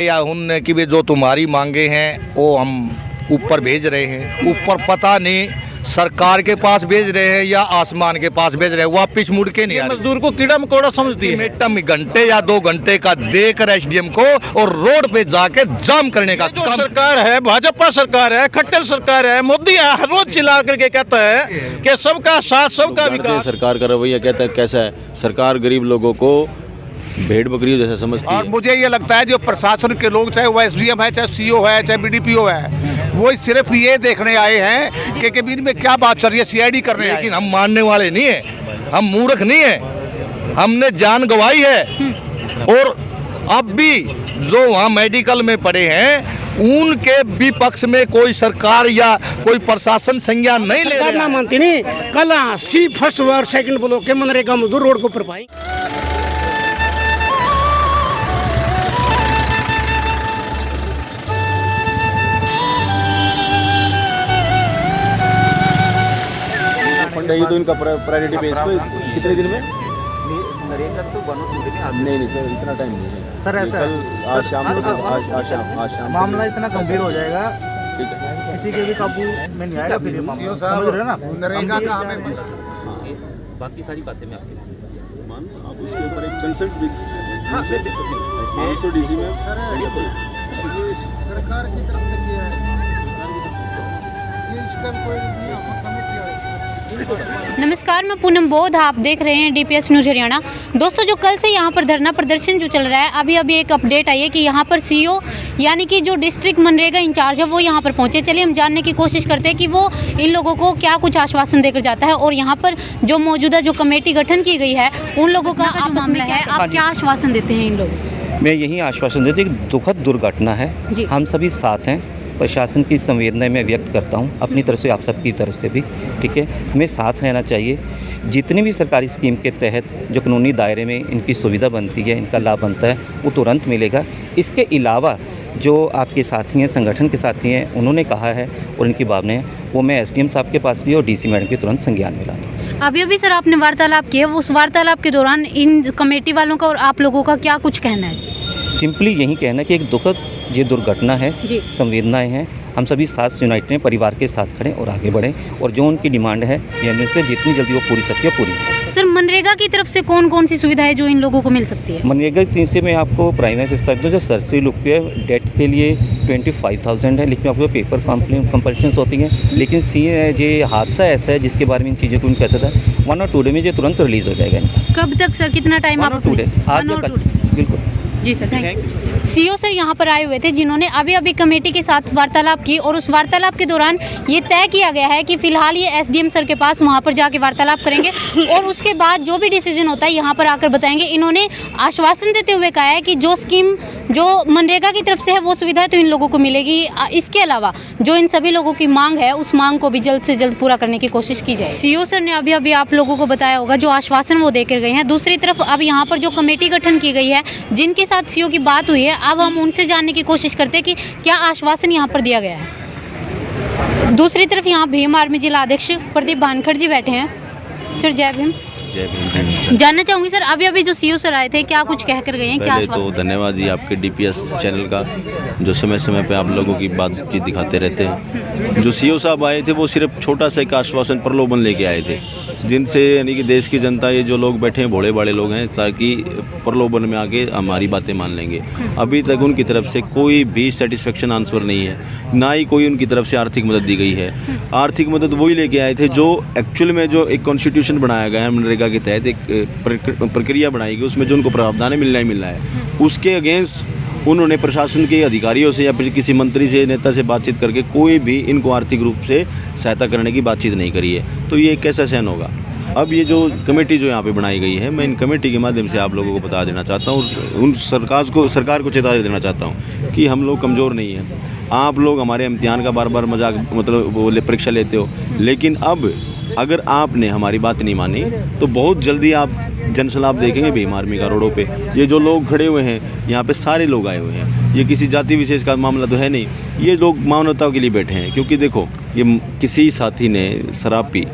या उनने कि वे जो तुम्हारी मांगे हैं वो हम ऊपर भेज रहे हैं, ऊपर पता नहीं सरकार के पास भेज रहे हैं या आसमान के पास भेज रहे हैं, वापिस मुड़ के नहीं आ रही। मजदूर को कीड़ा मकोड़ा समझती है। मिनट घंटे या 2 घंटे का देकर एसडीएम को और रोड पे जाके जाम करने का जो काम। सरकार है, भाजपा सरकार है, खट्टर सरकार है, मोदी हर रोज चिल्ला करके कहता है कि सबका साथ सबका विकास। सरकार का रवैया कहता है कैसा है, सरकार गरीब लोगों को भेड़ बकरियों जैसा समझती और है। मुझे ये लगता है जो प्रशासन के लोग, चाहे वो एसडीएम है, चाहे सीओ है, चाहे बीडीपीओ है, वो सिर्फ ये देखने आए हैं कि कबीर में क्या बात चल रही है, सीआईडी करने आए। लेकिन हम मानने वाले नहीं है, हम मूर्ख नहीं है, हमने जान गंवाई है। और अब भी जो वहाँ मेडिकल में पड़े हैं उनके विपक्ष में कोई सरकार या कोई प्रशासन संज्ञान नहीं ले रहा ना है। मानती नहीं। कल सी फर्स्ट और सेकंड ब्लॉक के मनरेगा मजदूर रोड को ऊपर पाई। फंड है ये तो इनका प्रायोरिटी बेस पे कितने दिन में नरेगा तो नहीं सर, इतना टाइम नहीं है सर, ऐसा कल आज शाम आज शाम मामला इतना गंभीर हो जाएगा, ठीक है। किसी के भी काबू में नहीं आएगा फिर ये मामला, समझ रहे हो ना। नरेगा का हमें बाकी सारी बातें मैं आपके मान आप उसके ऊपर एक कंसल्ट भी हाँ, डीसी में सरकार की तरफ से किया है ये इसका कोई नमस्कार, मैं पूनम बोध, आप देख रहे हैं डीपीएस न्यूज़ हरियाणा। दोस्तों, जो कल से यहाँ पर धरना प्रदर्शन जो चल रहा है, अभी एक अपडेट आई है कि यहाँ पर सीओ यानी कि जो डिस्ट्रिक्ट मनरेगा इंचार्ज है वो यहाँ पर पहुँचे। चलिए हम जानने की कोशिश करते हैं कि वो इन लोगों को क्या कुछ आश्वासन देकर जाता है और यहाँ पर जो मौजूदा जो कमेटी गठन की गई है उन लोगों का आपस में क्या है, आप क्या आश्वासन देते हैं इन लोगों को? मैं यही आश्वासन देती हूँ कि दुखद दुर्घटना है, हम सभी साथ हैं। प्रशासन की संवेदनाएं मैं व्यक्त करता हूं अपनी तरफ से, आप सबकी तरफ से भी, ठीक है। हमें साथ रहना चाहिए। जितनी भी सरकारी स्कीम के तहत जो कानूनी दायरे में इनकी सुविधा बनती है, इनका लाभ बनता है, वो तुरंत मिलेगा। इसके अलावा जो आपके साथी हैं, संगठन के साथी हैं, उन्होंने कहा है और इनकी भावनाएं हैं, वो मैं एसडीएम साहब के पास भी और डीसी मैडम के तुरंत संज्ञान में लाता हूँ। अभी सर आपने वार्तालाप किया, उस वार्तालाप के दौरान इन कमेटी वालों का और आप लोगों का क्या कुछ कहना है? सिंपली यही कहना कि एक दुखद ये दुर्घटना है, संवेदनाएं हैं, हम सभी साथ यूनाइट हैं, परिवार के साथ खड़ें और आगे बढ़ें और जो उनकी डिमांड है यानी उससे जितनी जल्दी वो पूरी सकती है पूरी। सर, मनरेगा की तरफ से कौन कौन सी सुविधा है जो इन लोगों को मिल सकती है? मनरेगा की से मैं आपको प्राइमरी स्तर जो सरसरी लुक पे डेट के लिए 25,000 है, लेकिन आपको पेपर कंपल्शंस होती हैं। लेकिन ये हादसा ऐसा है जिसके बारे में इन चीज़ों को कह सकता है 1 और 2 डे में ये तुरंत रिलीज़ हो जाएगा इनका। कब तक सर, कितना टाइम? 1 और 2 डे, आज या कल, बिल्कुल। जी sir, thank you. CO sir यहाँ पर आए हुए थे जिन्होंने अभी कमेटी के साथ वार्तालाप की और उस वार्तालाप के दौरान ये तय किया गया है कि फिलहाल ये एसडीएम सर के पास वहाँ पर जाके वार्तालाप करेंगे और उसके बाद जो भी डिसीजन होता है यहाँ पर आकर बताएंगे। इन्होंने आश्वासन देते हुए कहा है कि जो स्कीम जो मनरेगा की तरफ से है वो सुविधा तो इन लोगों को मिलेगी। इसके अलावा जो इन सभी लोगों की मांग है उस मांग को भी जल्द से जल्द पूरा करने की कोशिश की जाए। सीओ सर ने अभी आप लोगों को बताया होगा जो आश्वासन वो देकर गए हैं। दूसरी तरफ अब यहाँ पर जो कमेटी गठन की गई है, जिनके साथ सीओ की बात हुई है, अब हम उनसे जानने की कोशिश करते हैं कि क्या आश्वासन यहाँ पर दिया गया है। दूसरी तरफ यहाँ भीम आर्मी जिला अध्यक्ष प्रदीप भानखड़ जी बैठे हैं। सर जय भीम। जय भीम। जानना चाहूँगी सर, अभी जो सीओ सर आए थे क्या कुछ कह कर गए हैं, क्या पहले आश्वासन? तो धन्यवाद जी आपके डीपीएस चैनल का जो समय समय पे आप लोगों की बातचीत दिखाते रहते हैं। जो सीओ साहब आए थे वो सिर्फ छोटा सा एक आश्वासन प्रलोभन लेके आए थे, जिनसे यानी कि देश की जनता, ये जो लोग बैठे हैं भोले भाले लोग हैं, ताकि प्रलोभन में आके हमारी बातें मान लेंगे। अभी तक उनकी तरफ से कोई भी सेटिस्फेक्शन आंसर नहीं है, ना ही कोई उनकी तरफ से आर्थिक मदद दी गई है। आर्थिक मदद वही लेके आए थे जो एक्चुअल में जो एक कॉन्स्टिट्यूशन बनाया गया है मनरेगा के तहत, एक प्रक्रिया बनाई गई, उसमें जो उनको प्रावधान मिलना ही मिलना है, उसके अगेंस्ट उन्होंने प्रशासन के अधिकारियों से या फिर किसी मंत्री से, नेता से बातचीत करके कोई भी इनको आर्थिक रूप से सहायता करने की बातचीत नहीं करी है। तो ये कैसा सहन होगा? अब ये जो कमेटी जो यहाँ पे बनाई गई है, मैं इन कमेटी के माध्यम से आप लोगों को बता देना चाहता हूँ, उन सरकार को चेतावनी देना चाहता हूँ कि हम लोग कमज़ोर नहीं हैं। आप लोग हमारे इम्तिहान का बार बार मजाक मतलब वो परीक्षा लेते हो, लेकिन अब अगर आपने हमारी बात नहीं मानी तो बहुत जल्दी आप जनसलाब देखेंगे भीम आर्मी का रोडों पे। ये जो लोग खड़े हुए हैं यहाँ पे सारे लोग आए हुए हैं, ये किसी जाति विशेष का मामला तो है नहीं, ये लोग मानवता के लिए बैठे हैं। क्योंकि देखो, ये किसी साथी ने शराब पी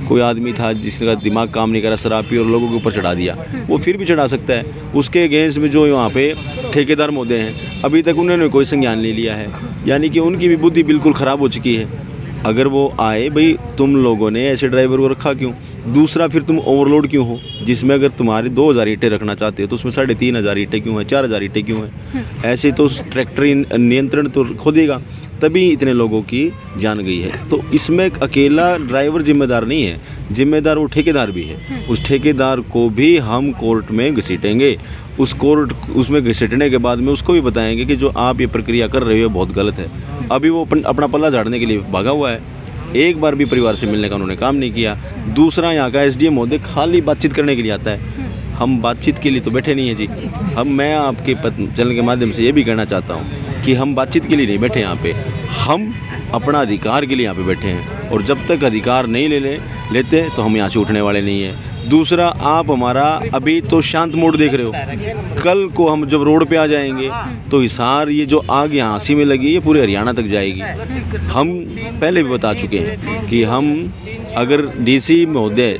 कोई आदमी था जिसका दिमाग काम नहीं करा, शराब पी और लोगों के ऊपर चढ़ा दिया, वो फिर भी चढ़ा सकता है। उसके अगेंस्ट में जो वहाँ पे ठेकेदार महोदय हैं, अभी तक उन्होंने कोई संज्ञान नहीं लिया है, यानी कि उनकी भी बुद्धि बिल्कुल ख़राब हो चुकी है। अगर वो आए, भाई तुम लोगों ने ऐसे ड्राइवर को रखा क्यों? दूसरा, फिर तुम ओवरलोड क्यों हो? जिसमें अगर तुम्हारे 2000 ईंटें रखना चाहते हो तो उसमें 3500 ईंटें क्यों हैं, 4000 ईंटें क्यों हैं? ऐसे तो ट्रैक्टर नियंत्रण तो खोदेगा, तभी इतने लोगों की जान गई है। तो इसमें अकेला ड्राइवर जिम्मेदार नहीं है, जिम्मेदार वो ठेकेदार भी है। उस ठेकेदार को भी हम कोर्ट में घसीटेंगे। उसमें घसीटने के बाद में उसको भी बताएंगे कि जो आप ये प्रक्रिया कर रहे हो बहुत गलत है। अभी वो अपना पल्ला झाड़ने के लिए भागा हुआ है, एक बार भी परिवार से मिलने का उन्होंने काम नहीं किया। दूसरा, यहाँ का एसडीएम महोदय खाली बातचीत करने के लिए आता है। हम बातचीत के लिए तो बैठे नहीं हैं जी। मैं आपके चैनल के माध्यम से ये भी कहना चाहता हूँ कि हम बातचीत के लिए नहीं बैठे यहाँ पे, हम अपना अधिकार के लिए यहाँ पे बैठे हैं। और जब तक अधिकार नहीं लेते तो हम यहाँ से उठने वाले नहीं हैं। दूसरा, आप हमारा अभी तो शांत मोड देख रहे हो, कल को हम जब रोड पे आ जाएंगे तो हिसार ये जो आग यहाँ हाँसी में लगी, ये पूरे हरियाणा तक जाएगी। हम पहले भी बता चुके हैं कि हम अगर डीसी महोदय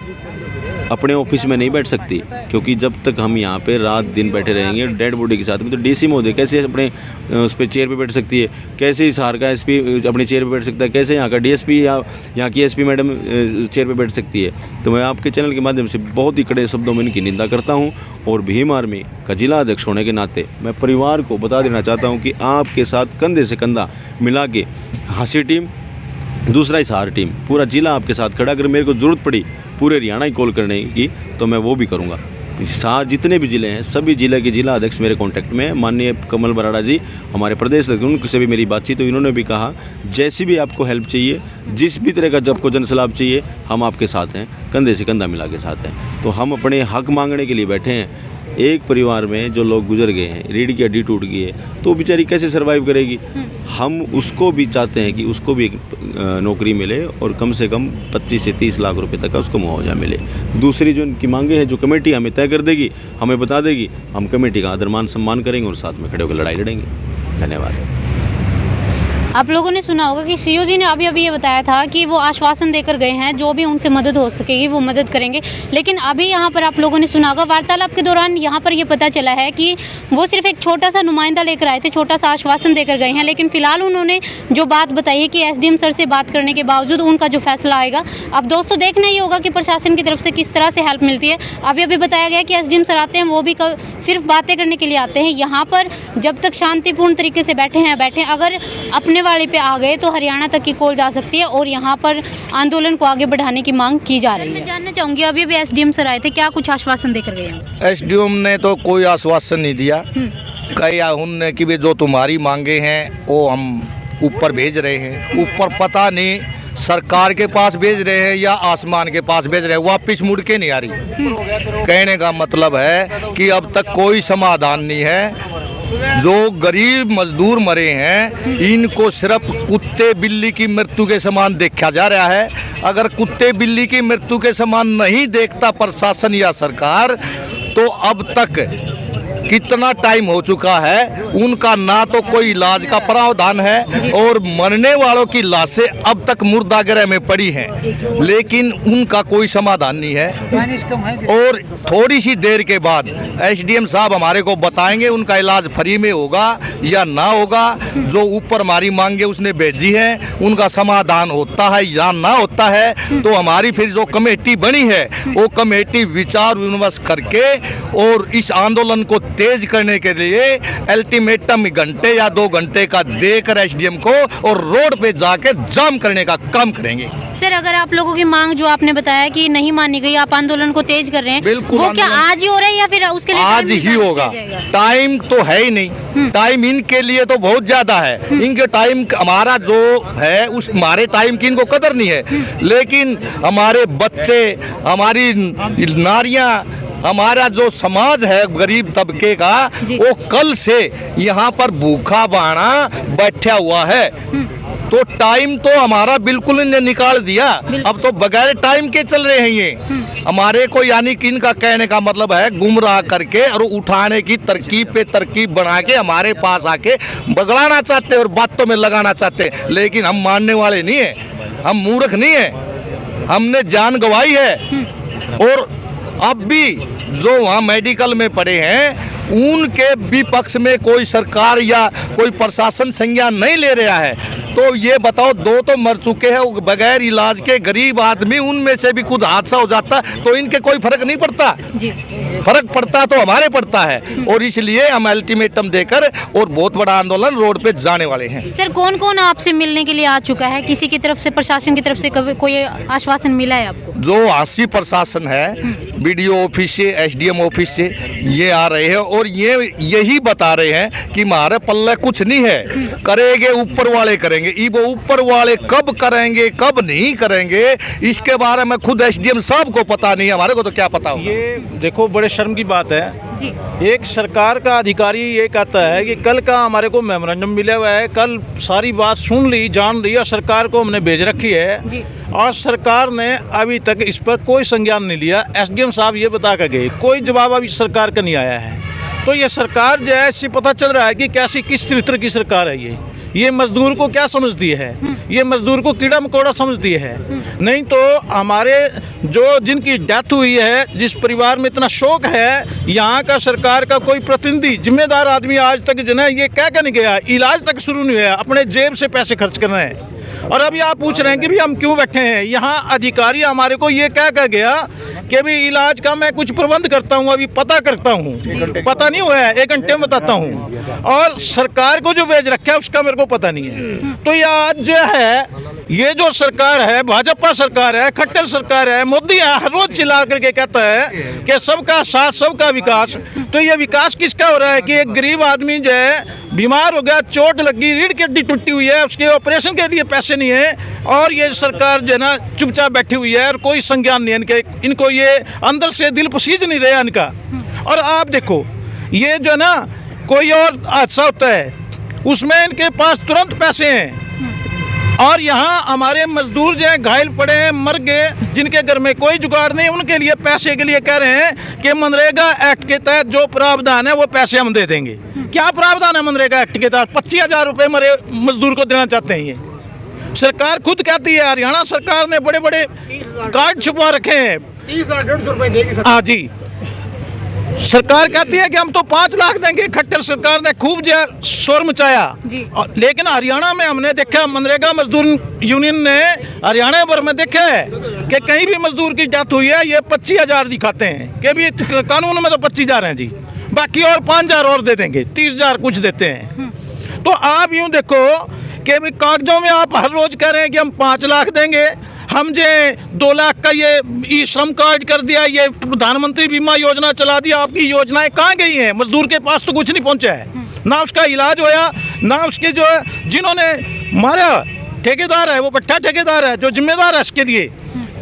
अपने ऑफिस में नहीं बैठ सकती, क्योंकि जब तक हम यहाँ पे रात दिन बैठे रहेंगे डेड बॉडी के साथ में, तो डीसी महोदय कैसे अपने उस पर चेयर पे बैठ सकती है? कैसे हिसार का एसपी अपनी चेयर पे बैठ सकता है? कैसे यहाँ का डीएसपी या यहाँ की एसपी मैडम चेयर पे बैठ सकती है? तो मैं आपके चैनल के माध्यम से बहुत ही कड़े शब्दों में इनकी निंदा करता हूँ। और भीम आर्मी का जिला अध्यक्ष होने के नाते मैं परिवार को बता देना चाहता हूँ कि आपके साथ कंधे से कंधा मिला के हाँसी टीम, दूसरा हिसार टीम, पूरा जिला आपके साथ खड़ा। अगर मेरे को ज़रूरत पड़ी पूरे हरियाणा ही कॉल करने की तो मैं वो भी करूँगा। साथ जितने भी ज़िले हैं, सभी ज़िले के जिला अध्यक्ष मेरे कांटेक्ट में हैं। माननीय कमल बराड़ा जी हमारे प्रदेश अध्यक्ष, उनसे भी मेरी बातचीत हुई। इन्होंने भी कहा जैसी भी आपको हेल्प चाहिए, जिस भी तरह का जब को जनसलाभ चाहिए, हम आपके साथ हैं, कंधे से कंधा मिला के साथ हैं। तो हम अपने हक मांगने के लिए बैठे हैं। एक परिवार में जो लोग गुजर गए हैं, रीढ़ की हड्डी टूट गई है, तो बेचारी कैसे सर्वाइव करेगी? हम उसको भी चाहते हैं कि उसको भी एक नौकरी मिले और कम से कम 25 से 30 लाख रुपए तक का उसको मुआवजा मिले। दूसरी जो उनकी मांगे हैं, जो कमेटी हमें तय कर देगी, हमें बता देगी, हम कमेटी का आदर मान सम्मान करेंगे और साथ में खड़े होकर लड़ाई लड़ेंगे। धन्यवाद। आप लोगों ने सुना होगा कि सीओ जी ने अभी अभी ये बताया था कि वो आश्वासन देकर गए हैं, जो भी उनसे मदद हो सकेगी वो मदद करेंगे। लेकिन अभी यहाँ पर आप लोगों ने सुना होगा, वार्तालाप के दौरान यहाँ पर ये पता चला है कि वो सिर्फ एक छोटा सा नुमाइंदा लेकर आए थे, छोटा सा आश्वासन देकर गए हैं। लेकिन फिलहाल उन्होंने जो बात बताई है कि एसडीएम सर से बात करने के बावजूद उनका जो फैसला आएगा, अब दोस्तों देखना ही होगा कि प्रशासन की तरफ से किस तरह से हेल्प मिलती है। अभी अभी बताया गया कि एसडीएम सर आते हैं, वो भी सिर्फ बातें करने के लिए आते हैं। यहाँ पर जब तक शांतिपूर्ण तरीके से बैठे, अगर अपने वाले पे आ गए तो हरियाणा तक की कॉल जा सकती है और यहाँ पर आंदोलन को आगे बढ़ाने की मांग की जा रही है। मैं जानना चाहूँगी, अभी भी एसडीएम सर आए थे, क्या कुछ आश्वासन देकर गए हैं? एसडीएम ने तो कोई आश्वासन नहीं दिया। कहा उनने कि भी जो तुम्हारी मांगे हैं वो हम ऊपर भेज रहे हैं। ऊपर पता नहीं सरकार के पास भेज रहे हैं या आसमान के पास भेज रहे हैं, वापिस मुड़ के नहीं आ रही। कहने का मतलब है कि अब तक कोई समाधान नहीं है। जो गरीब मजदूर मरे हैं, इनको सिर्फ कुत्ते बिल्ली की मृत्यु के समान देखा जा रहा है। अगर कुत्ते बिल्ली की मृत्यु के समान नहीं देखता प्रशासन या सरकार, तो अब तक कितना टाइम हो चुका है, उनका ना तो कोई इलाज का प्रावधान है और मरने वालों की लाशें अब तक मुर्दागृह में पड़ी हैं, लेकिन उनका कोई समाधान नहीं है। और थोड़ी सी देर के बाद एसडीएम साहब हमारे को बताएंगे उनका इलाज फ्री में होगा या ना होगा। जो ऊपर हमारी मांगे उसने भेजी है, उनका समाधान होता है या ना होता है, तो हमारी फिर जो कमेटी बनी है वो कमेटी विचार विमर्श करके और इस आंदोलन को तेज करने के लिए अल्टीमेटम घंटे या 2 घंटे का देकर एसडीएम को और रोड पे जाके जाम करने का काम करेंगे। सर, अगर आप लोगों की मांग जो आपने बताया कि नहीं मानी गई, आप आंदोलन को तेज कर रहे हैं, बिल्कुल, वो क्या आज ही हो रहा है या फिर उसके लिए आज ही होगा? टाइम तो है ही नहीं। टाइम इनके लिए तो बहुत ज्यादा है। इनके टाइम हमारा जो है उस हमारे टाइम की इनको कदर नहीं है, लेकिन हमारे बच्चे, हमारी नारियां, हमारा जो समाज है गरीब तबके का, वो कल से यहाँ पर भूखा बाणा बैठा हुआ है। तो टाइम तो हमारा बिल्कुल इन्हें निकाल दिया। अब तो बगैर टाइम के चल रहे हैं ये हमारे को, यानी कि इनका कहने का मतलब है गुमराह करके और उठाने की तरकीब पे तरकीब बना के हमारे पास आके बगड़ाना चाहते और बातों में लगाना चाहते। लेकिन हम मानने वाले नहीं है, हम मूर्ख नहीं है। हमने जान गंवाई है। और अब भी जो वहाँ मेडिकल में पड़े हैं उनके विपक्ष में कोई सरकार या कोई प्रशासन संज्ञान नहीं ले रहा है। तो ये बताओ, दो तो मर चुके हैं बगैर इलाज के गरीब आदमी, उनमें से भी खुद हादसा हो जाता तो इनके कोई फर्क नहीं पड़ता जी। फर्क पड़ता तो हमारे पड़ता है। और इसलिए हम अल्टीमेटम देकर और बहुत बड़ा आंदोलन रोड पे जाने वाले हैं। सर कौन कौन आपसे मिलने के लिए आ चुका है? किसी की तरफ से, प्रशासन की तरफ से कोई आश्वासन मिला है आपको? जो आसी प्रशासन है, बीडीओ ऑफिस से, एसडीएम ऑफिस से ये आ रहे हैं और ये यही बता रहे हैं कि हमारे पल्ले कुछ नहीं है, करेंगे ऊपर वाले करेंगे। वो ऊपर वाले कब करेंगे कब नहीं करेंगे इसके बारे में खुद एसडीएम साहब को पता नहीं है, हमारे को तो क्या पता होगा। ये देखो, बड़े शर्म की बात है जी। एक सरकार का अधिकारी ये कहता है कि कल का हमारे को मेमोरेंडम मिला हुआ है, कल सारी बात सुन ली, जान ली और सरकार को हमने भेज रखी है जी। और सरकार ने अभी तक इस पर कोई संज्ञान नहीं लिया। एसडीएम साहब ये बता कर गए, कोई जवाब अभी सरकार का नहीं आया है। तो ये सरकार जो है, इससे पता चल रहा है कि कैसी किस चरित्र की सरकार है ये मजदूर को क्या समझती है, ये मजदूर को कीड़ा मकोड़ा समझती है। नहीं तो हमारे जो जिनकी डेथ हुई है, जिस परिवार में इतना शोक है, यहाँ का सरकार का कोई प्रतिनिधि जिम्मेदार आदमी आज तक जो है ये कह कर नहीं गया, इलाज तक शुरू नहीं हुआ, अपने जेब से पैसे खर्च करना है। और अभी आप पूछ रहे हैं कि भी हम क्यों बैठे हैं यहाँ? अधिकारी हमारे को ये कह गया कि भी इलाज का मैं कुछ प्रबंध करता हूँ, अभी पता करता हूँ, पता नहीं हुआ है, 1 घंटे में बताता हूँ। और सरकार को जो भेज रखा है उसका मेरे को पता नहीं है। तो ये आज जो है, ये जो सरकार है, भाजपा सरकार है, खट्टर सरकार है, मोदी है, हर रोज चिल्ला करके कहता है कि सबका साथ सबका विकास। तो ये विकास किसका हो रहा है कि एक गरीब आदमी जो है बीमार हो गया, चोट लगी, रीढ़ की हड्डी टूटी हुई है, उसके ऑपरेशन के लिए पैसे नहीं है और ये सरकार जो है ना चुपचाप बैठी हुई है और कोई संज्ञान नहीं है इनको ये अंदर से दिल पसीज नहीं रहा इनका। और आप देखो, ये जो है ना कोई और हादसा होता है उसमें इनके पास तुरंत पैसे हैं और यहाँ हमारे मजदूर जो है घायल पड़े हैं, मर गए, जिनके घर में कोई जुगाड़ नहीं, उनके लिए पैसे के लिए कह रहे हैं कि मनरेगा एक्ट के तहत जो प्रावधान है वो पैसे हम दे देंगे। क्या प्रावधान है मनरेगा एक्ट के तहत? 25,000 रुपये मरे मजदूर को देना चाहते हैं ये सरकार खुद कहती है। हरियाणा सरकार ने बड़े बड़े कार्ड छुपवा रखे हैं, 30,150 रुपए देगी। हाँ जी, सरकार कहती है कि हम तो 5 लाख देंगे। खट्टर सरकार ने खूब जो शोर मचाया, लेकिन हरियाणा में हमने देखा, मनरेगा मजदूर यूनियन ने हरियाणा भर में देखा है कि कहीं भी मजदूर की डेथ हुई है ये 25,000 दिखाते हैं कि भी कानून में तो 25,000 हैं जी, बाकी और 5,000 और दे देंगे, 30,000 कुछ देते हैं। तो आप यूँ देखो कि भी कागजों में आप हर रोज कह रहे हैं कि हम 5 लाख देंगे, हम जो 2 लाख का ये ई श्रम कार्ड कर दिया, ये प्रधानमंत्री बीमा योजना चला दिया। आपकी योजनाएं कहाँ गई हैं? मजदूर के पास तो कुछ नहीं पहुंचा है, ना उसका इलाज होया, ना उसके जो जिन्होंने मारा ठेकेदार है, वो पट्टा ठेकेदार है जो जिम्मेदार है इसके लिए।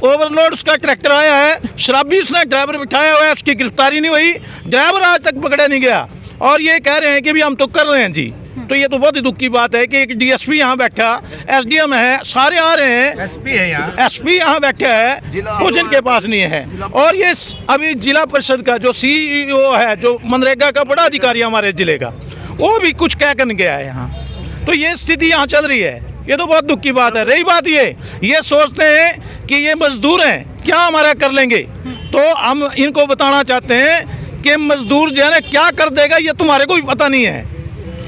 ओवरलोड उसका ट्रैक्टर आया है, शराबी उसने ड्राइवर बिठाया हुआ है, उसकी गिरफ्तारी नहीं हुई, ड्राइवर आज तक पकड़ा नहीं गया और ये कह रहे हैं कि भी हम तो कर रहे हैं जी। तो ये तो बहुत ही दुख की बात है कि एक डीएसपी यहाँ बैठा, एसडीएम है, सारे आ रहे हैं, एसपी यहाँ बैठा है, कुछ इनके पास नहीं है। और ये अभी जिला परिषद का जो सीईओ है, जो मनरेगा का बड़ा अधिकारी हमारे जिले का, वो भी कुछ कह कर नहीं गया है यहाँ। तो ये स्थिति यहाँ चल रही है, ये तो बहुत दुख की बात है। रही बात ये सोचते हैं कि ये मजदूर हैं, क्या हमारा कर लेंगे। तो हम इनको बताना चाहते हैं कि मजदूर जो है ना क्या कर देगा ये तुम्हारे को भी पता नहीं है।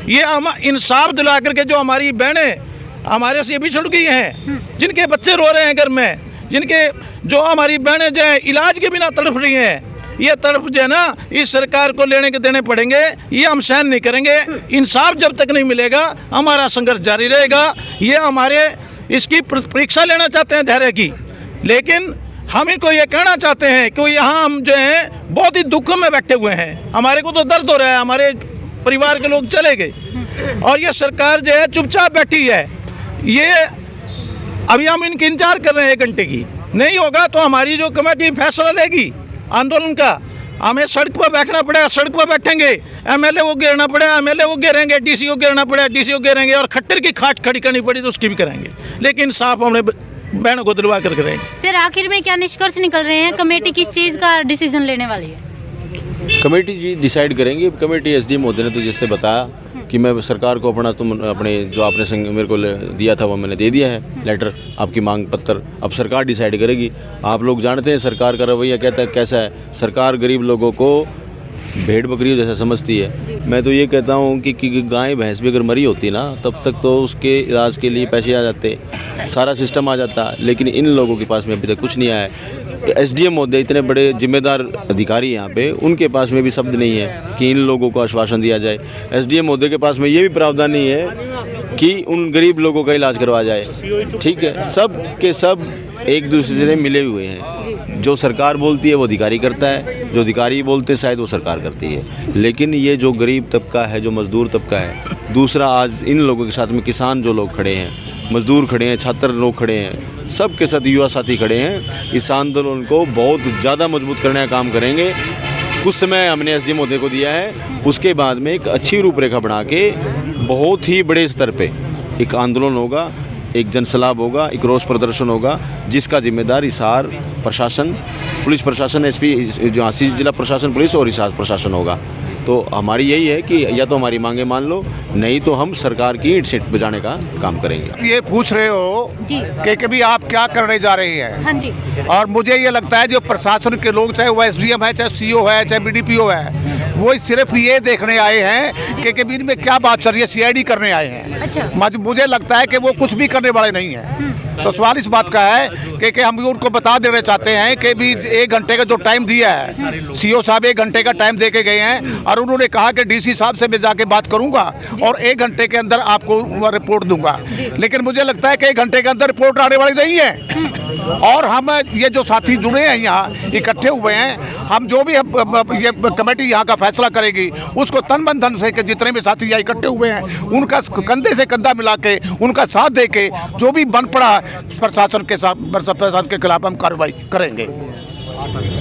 ये हम इंसाफ दिला करके जो हमारी बहनें हमारे से बिछड़ गई हैं, जिनके बच्चे रो रहे हैं घर में, जिनके जो हमारी बहनें जो है इलाज के बिना तड़प रही हैं, ये तड़प जो है ना इस सरकार को लेने के देने पड़ेंगे, ये हम सहन नहीं करेंगे। इंसाफ जब तक नहीं मिलेगा हमारा संघर्ष जारी रहेगा। ये हमारे इसकी परीक्षा लेना चाहते हैं धैर्य की, लेकिन हम इनको ये कहना चाहते हैं कि यहाँ हम जो है बहुत ही दुख में बैठे हुए हैं, हमारे को तो दर्द हो रहा है, हमारे परिवार के लोग चले गए और ये सरकार जो है चुपचाप बैठी है। ये अभी हम इनकी इंतजार कर रहे हैं 1 घंटे की, नहीं होगा तो हमारी जो कमेटी फैसला लेगी आंदोलन का, हमें सड़क पर बैठना पड़ेगा, सड़क पर बैठेंगे, एमएलए को घेरना पड़ेगा, एमएलए को घेरेंगे, डीसी को घेरना पड़ेगा, डीसी को घेरेंगे, और खट्टर की खाट खड़ी करनी पड़ी तो उसकी भी करेंगे, लेकिन साफ हमने बहनों को दिलवा कर करेंगे। सर आखिर में क्या निष्कर्ष निकल रहे हैं? कमेटी किस चीज़ का डिसीजन लेने वाली है? कमेटी जी डिसाइड करेंगी। कमेटी एसडीएम महोदय ने तो जैसे बताया कि मैं सरकार को अपने जो आपने मेरे को दिया था वो मैंने दे दिया है लेटर, आपकी मांग पत्र। अब सरकार डिसाइड करेगी। आप लोग जानते हैं सरकार का रवैया कैसा है। सरकार गरीब लोगों को भेड़ बकरियों जैसा समझती है। मैं तो ये कहता हूँ कि गाय भैंस भी अगर मरी होती ना तब तक तो उसके इलाज के लिए पैसे आ जाते, सारा सिस्टम आ जाता, लेकिन इन लोगों के पास में अभी तक कुछ नहीं आया है। तो एसडीएम महोदय इतने बड़े जिम्मेदार अधिकारी यहाँ पे, उनके पास में भी शब्द नहीं है कि इन लोगों को आश्वासन दिया जाए। एसडीएम महोदय के पास में ये भी प्रावधान नहीं है कि उन गरीब लोगों का इलाज करवा जाए। ठीक है, सब के सब एक दूसरे से मिले हुए हैं। जो सरकार बोलती है वो अधिकारी करता है, जो अधिकारी बोलते हैं शायद वो सरकार करती है। लेकिन ये जो गरीब तबका है, जो मजदूर तबका है, दूसरा आज इन लोगों के साथ में किसान जो लोग खड़े हैं, मजदूर खड़े हैं, छात्र लोग खड़े हैं, सब के साथ युवा साथी खड़े हैं। इस आंदोलन को बहुत ज़्यादा मजबूत करने का काम करेंगे। कुछ समय हमने एसडीएम महोदय को दिया है, उसके बाद में एक अच्छी रूपरेखा बना के बहुत ही बड़े स्तर पे एक आंदोलन होगा, एक जनसलाब होगा, एक रोष प्रदर्शन होगा, जिसका जिम्मेदार हिसार प्रशासन, पुलिस प्रशासन, एसपी जो झांसी जिला प्रशासन पुलिस और हिसार प्रशासन होगा। तो हमारी यही है कि या तो हमारी मांगे मान लो, नहीं तो हम सरकार की ईंट सीट बजाने का काम करेंगे। ये पूछ रहे हो कि कभी आप क्या करने जा रहे हैं। हाँ जी। और मुझे ये लगता है जो प्रशासन के लोग, चाहे वो एसडीएम है, चाहे सीओ है, चाहे बीडीपीओ है, वो सिर्फ ये देखने आए हैं कि कबीर में क्या बात चल रही है, सीआईडी करने आए हैं। अच्छा। मुझे लगता है कि वो कुछ भी करने वाले नहीं है। तो सवाल इस बात का है कि हम भी उनको बता देना चाहते हैं कि भी 1 घंटे का जो टाइम दिया है, सीओ साहब 1 घंटे का टाइम दे के गए हैं और उन्होंने कहा कि डीसी साहब से मैं जाके बात करूंगा और 1 घंटे के अंदर आपको रिपोर्ट दूंगा। लेकिन मुझे लगता है कि 1 घंटे के अंदर रिपोर्ट आने वाली नहीं है। और हम ये जो साथी जुड़े हैं, यहाँ इकट्ठे हुए हैं, हम जो भी ये कमेटी यहाँ का फैसला करेगी उसको तन मन धन से कि जितने भी साथी यहाँ इकट्ठे हुए हैं उनका कंधे से कंधा मिला के, उनका साथ दे के जो भी बन पड़ा प्रशासन के साथ, प्रशासन के खिलाफ हम कार्रवाई करेंगे।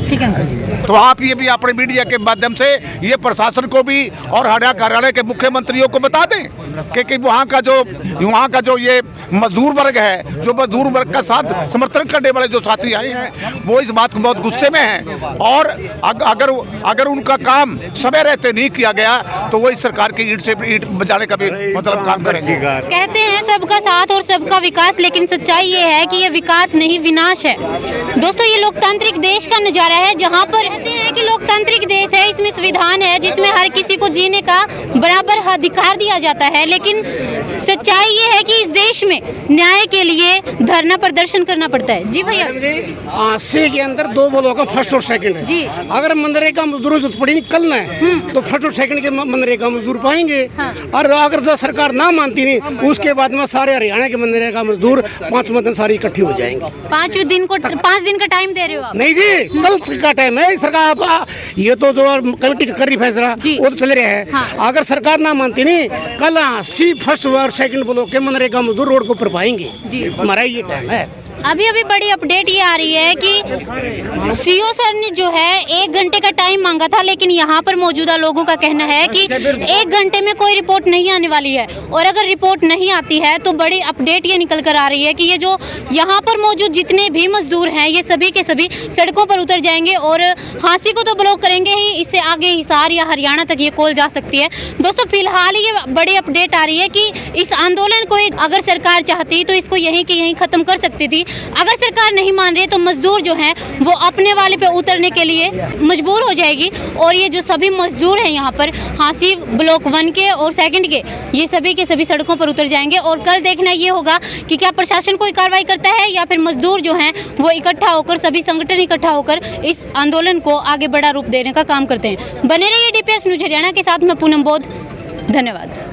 ठीक है अंकल जी। तो आप ये भी अपने मीडिया के माध्यम से ये प्रशासन को भी और हरियाणा के मुख्यमंत्रियों को बता दें कि वहाँ का जो ये मजदूर वर्ग है, जो मजदूर वर्ग का साथ समर्थन करने वाले जो साथी आए हैं, वो इस बात को बहुत गुस्से में हैं। और अगर उनका काम समय रहते नहीं किया गया तो वो इस सरकार की ईंट से ईंट बजाने का भी मतलब काम करेंगे। कहते हैं सबका साथ और सबका विकास, लेकिन सच्चाई ये है कि ये विकास नहीं विनाश है। दोस्तों, ये लोकतांत्रिक देश का नजारा है जहाँ पर कहते हैं कि लोकतांत्रिक देश है, इसमें संविधान है जिसमें हर किसी को जीने का बराबर अधिकार दिया जाता है। लेकिन सच्चाई ये है कि इस देश में न्याय के लिए धरना प्रदर्शन करना पड़ता है। जी भैया। 80 के अंदर 2 ब्लॉक का फर्स्ट और सेकंड है जी। अगर मनरेगा मजदूरों की जरूरत पड़ी निकलना है तो फर्स्ट और सेकंड के मनरेगा मजदूर पाएंगे। और अगर जो सरकार ना मानती नहीं, उसके बाद में सारे हरियाणा के मनरेगा मजदूर 5 दिन सारी इकट्ठी हो जाएंगे। 5 दिन का टाइम दे रहे हो आप? नहीं जी, कल का टाइम है। सरकार ये तो जो कमेटी कर रही फैसला वो तो चल रहा है। अगर सरकार ना मानती नहीं, कल 80 फर्स्ट और सेकंड ब्लॉक के मनरेगा मजदूर रोड को ऊपर पाएंगे जी। हमारा ये टाइम है। अभी बड़ी अपडेट ये आ रही है कि सीओ सर ने जो है 1 घंटे का टाइम मांगा था, लेकिन यहाँ पर मौजूदा लोगों का कहना है कि 1 घंटे में कोई रिपोर्ट नहीं आने वाली है। और अगर रिपोर्ट नहीं आती है तो बड़ी अपडेट ये निकल कर आ रही है कि ये जो यहाँ पर मौजूद जितने भी मजदूर हैं, ये सभी के सभी सड़कों पर उतर जाएंगे और झांसी को तो ब्लॉक करेंगे ही, इससे आगे हिसार या हरियाणा तक ये कॉल जा सकती है। दोस्तों, फिलहाल ये बड़ी अपडेट आ रही है कि इस आंदोलन को अगर सरकार चाहती तो इसको यहीं के यहीं खत्म कर सकती थी। अगर सरकार नहीं मान रही तो मजदूर जो हैं वो अपने वाले पे उतरने के लिए मजबूर हो जाएगी। और ये जो सभी मजदूर हैं यहाँ पर झांसी ब्लॉक 1 के और 2 के, ये सभी के सभी सड़कों पर उतर जाएंगे। और कल देखना ये होगा कि क्या प्रशासन कोई कार्रवाई करता है या फिर मजदूर जो हैं वो इकट्ठा होकर, सभी संगठन इकट्ठा होकर इस आंदोलन को आगे बड़ा रूप देने का काम करते हैं। बने रहिए DPS न्यूज हरियाणा के साथ। मैं पूनम बोध, धन्यवाद।